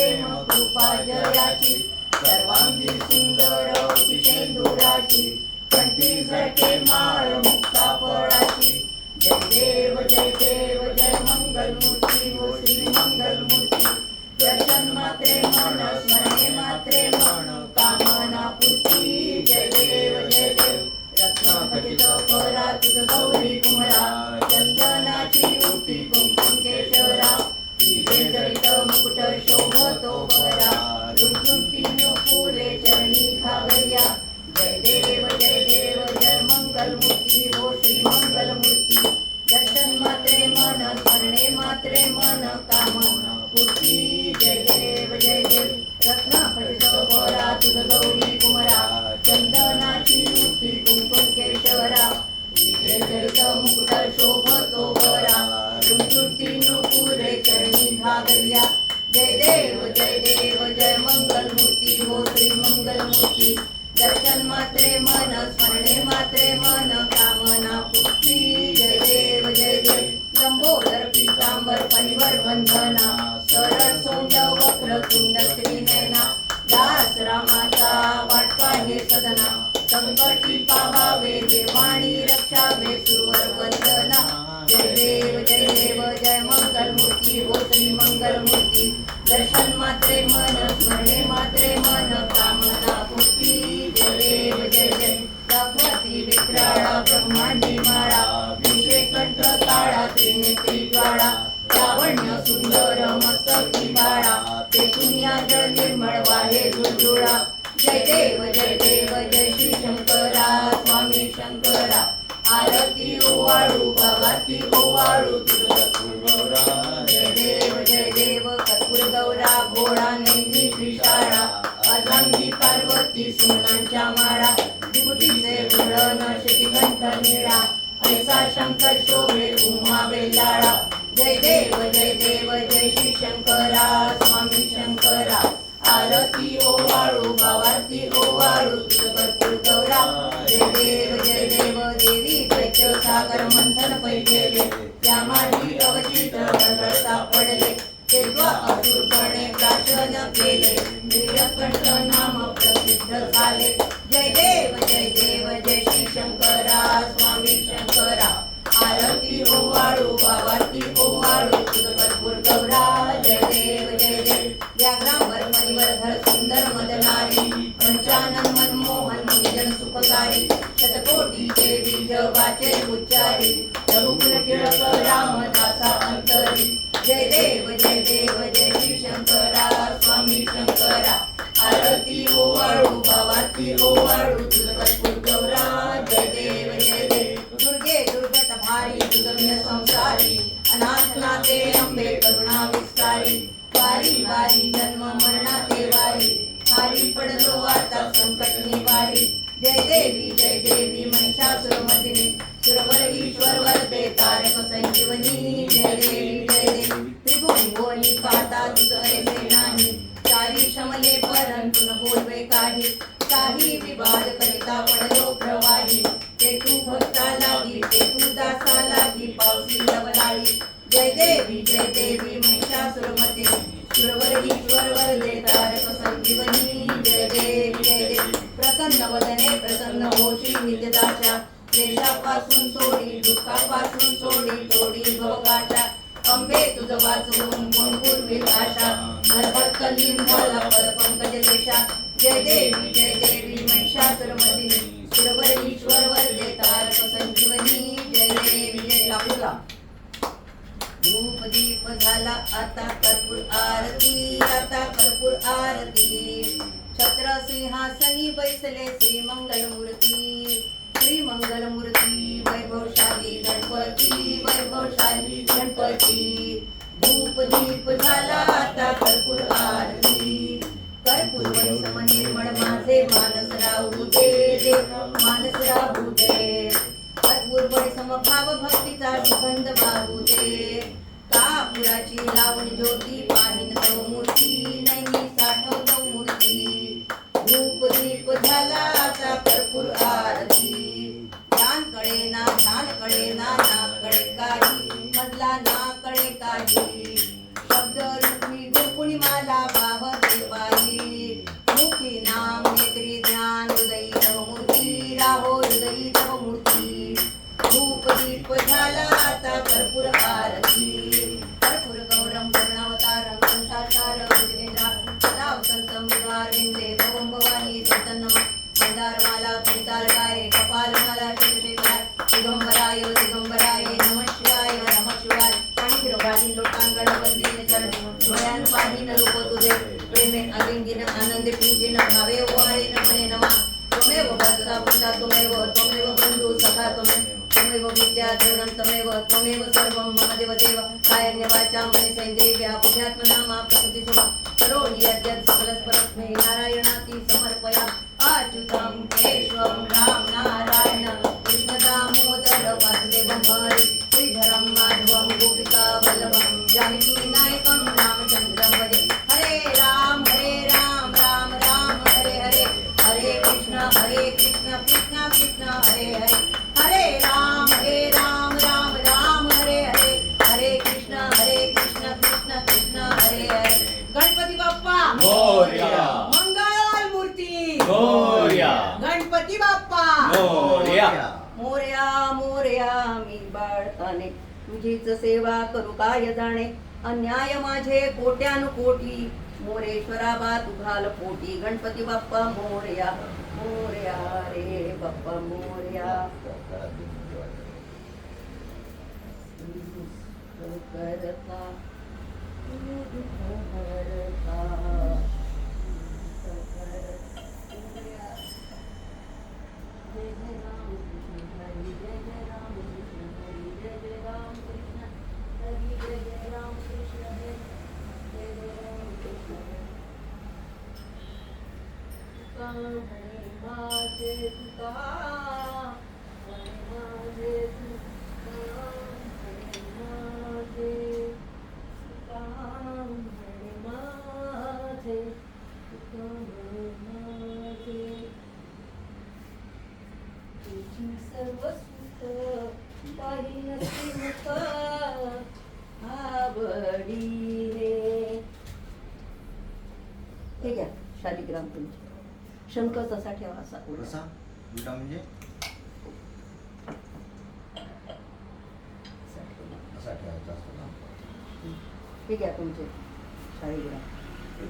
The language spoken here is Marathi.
प्रेम कृपा जयाची सर्वांगी सुंदर शेंदुराची कंठी झळके माळ मुक्ता फळाची जय देव जय मंगलमूर्ती हो श्री मंगलमूर्ती दर्शन मात्रे मन स्मरणे मात्रे मन कामना पूर्ती जय देव रत्नखचित परा तुझ गौरी कुमरा चंदनाची उटी कुंकुम केशरा तिथे जडित मुकुट शोभतो बरा रुंजुंतीनु फुले चरणी घागरिया जय देव जय मंगलमूर्ती हो श्री मंगलमूर्ती दर्शन मात्रे मन स्मरणे मात्रे मन कामना पूर्ती जय देव रत्नखचित परा तुझ गौरी कुमरा चंदनाची उटी कुंकुम केशरा तिथे जडित मुकुट शोभतो बरा रुंजुंतीनु फुले चरणी घागरिया जय देव जय मंगलमूर्ती हो श्री मंगलमूर्ती दर्शन मात्रे मन स्मरणे मात्रे मन कामना पूर्ती जय देव लंबोदर पीतांबर परिवर बंधना सरळ सोंड वक्र तुंड त्रिनयना दास रामाचा वाटपा हे सदना संकटी पावावे निर्वाणी रक्षावे सुरवर वंदना जय देव जय मंगलमूर्ती हो श्री मंगलमूर्ती दर्शन मात्रे मन स्मरणे मात्रे मन कामना पूर्ती जय देव भगवती विक्राळा ब्रह्मांडी माळा विषेकंठ काळा त्रिनेत्री ज्वाळा लावण्य सुंदर मस्तकी बाळा ते दुनिया जळ निर्मळ वाहे झुळझुळा जय देव जय श्री शंकरा स्वामी शंकरा आरती ओवाळू भगवती ओवाळू कर्पूर गौरा जय देव कर्पूर गौरा भोळा नेमी त्रिशाळा अर्धांगी पार्वती सुमनांच्या माळा विभूतीचे गुण शितिकंठ निळा ऐसा शंकर शोभे उमा बेलाळा जय देव जय श्री शंकरा स्वामी शंकरा आरती ओवाळू भावारती ओवाळू कर्पूर गौरा जय देव देवी दैत्य सागर मंथन पैकेले त्या माझी अवचित सापडले तेव्हा असुरपणे प्राशन केले नीलकंठ नाम प्रसिद्ध झाले जय देव जय श्री शंकरा स्वामी शंकरा आरती ओवाळू भावारती ओवाळू कर्पूर गौरा जय देव व्याघ्रांबर मणिवरधर सुंदर मदनारी पंचानन मनमोहन निजन सुखकारी शतकोटीचे बीज वाचे उच्चारी रघुकुल टिळक रामदासा अंतरी जय देव जय श्री शंकरा स्वामी शंकरा आरती ओवाळू भावारती ओवाळू कर्पूर गौरा जय देव दुर्गे दुर्गत भारी दुर्गम्य संसारी अनाथ नाथे अंबे करुणा विस्तारी वारी वारी जन्म मरणाचे वारी हारी पडलो आता संकट निवारी जय देवी महिषासुरमर्दिनी सुरवर ईश्वर वरदे तारक संजीवनी जय देवी त्रिभुवनी पाहता तुझ ऐसे नाही चारी शमले परंतु न बोलवे काही विवाद करिता पडलो प्रवाही ते तू भक्ता लागी ते तू दासा लागी पावसी लवलाळी जय देवी महिषासुरमर्दिनी सुरवर ईश्वर वरदे तारक संजीवनी जय देवी प्रसन्न वदने प्रसन्न होशी नित्यदाशा क्लेशापासून सोडी दुःखापासून सोडी तोडी भोगाच्या अंबे तुझ वाचून कोण पूर्वील आशा धडपड कलीन झाला पद पंकज देशा जय देवी महिषासुरमर्दिनी सुरवर ईश्वर वरदे तारक संजीवनी जय देवी लाभूला धूप दीप झाला आता कर्पूर आरती छत्र सिंहासनी बैसले श्री मंगलमूर्ती वैभवशाली गणपती धूप दीप झाला आता कर्पूर आरती कर्पूर वंश निर्मळ माझे मानस राहू दे देव मानस राहू दे कर्पूर समभाव भक्तीचा सुगंध वाहू दे कापुराची लावण ज्योती पाहिन तो मूर्ती नाही साठवतो मूर्ती धूप दीप झाला आता कर्पूर आरती ध्यान कळे ना नाक कळे काही मधला ना कळे काही शब्द रुक्मी गुरकुणी माला लीन रूप तुझे प्रेमे आलिंगिन आनंदे पूजिन भावे वाळीन मने नमा त्वमेव भर्ता पिता त्वमेव बंधु सखा त्वमेव विद्या द्रविणं त्वमेव सर्वं मम देवदेव कायेन वाचा मनसेन्द्रियः बुद्ध्यात्मना प्रकृति शुभा करोमि यद्यत् सकलस्परस्मै नारायणाति समर्पयामि अच्युतं केशवं राम नारायण कृष्ण दामोदर वासुदेवं हरे श्रीधरं माधवं गोपिका वल्लभं जानकी नायकं रामचन्द्रं भजे हरे राम राम राम हरे हरे हरे कृष्ण कृष्ण कृष्ण हरे हरे हरे राम राम राम हरे हरे हरे कृष्ण कृष्ण कृष्ण हरे हरे गणपती बाप्पा मोरया मंगळ मूर्ती मोरया गणपती बाप्पा मोरया मोरया मोरया मी बाळताने तुझीच सेवा करू काय जाणे अन्याय माझे कोट्यानुकोटी मोरेश्वरा बा तू घाल पोटी गणपती बाप्पा मोरया मोरया रे बाप्पा मोरया करता हे घ्या शालिग्राम तुमचे शंख तसा ठेवा असा कसा उलटा म्हणजे असा ठेवायचा असतो ना हे घ्या तुमचे शालिग्राम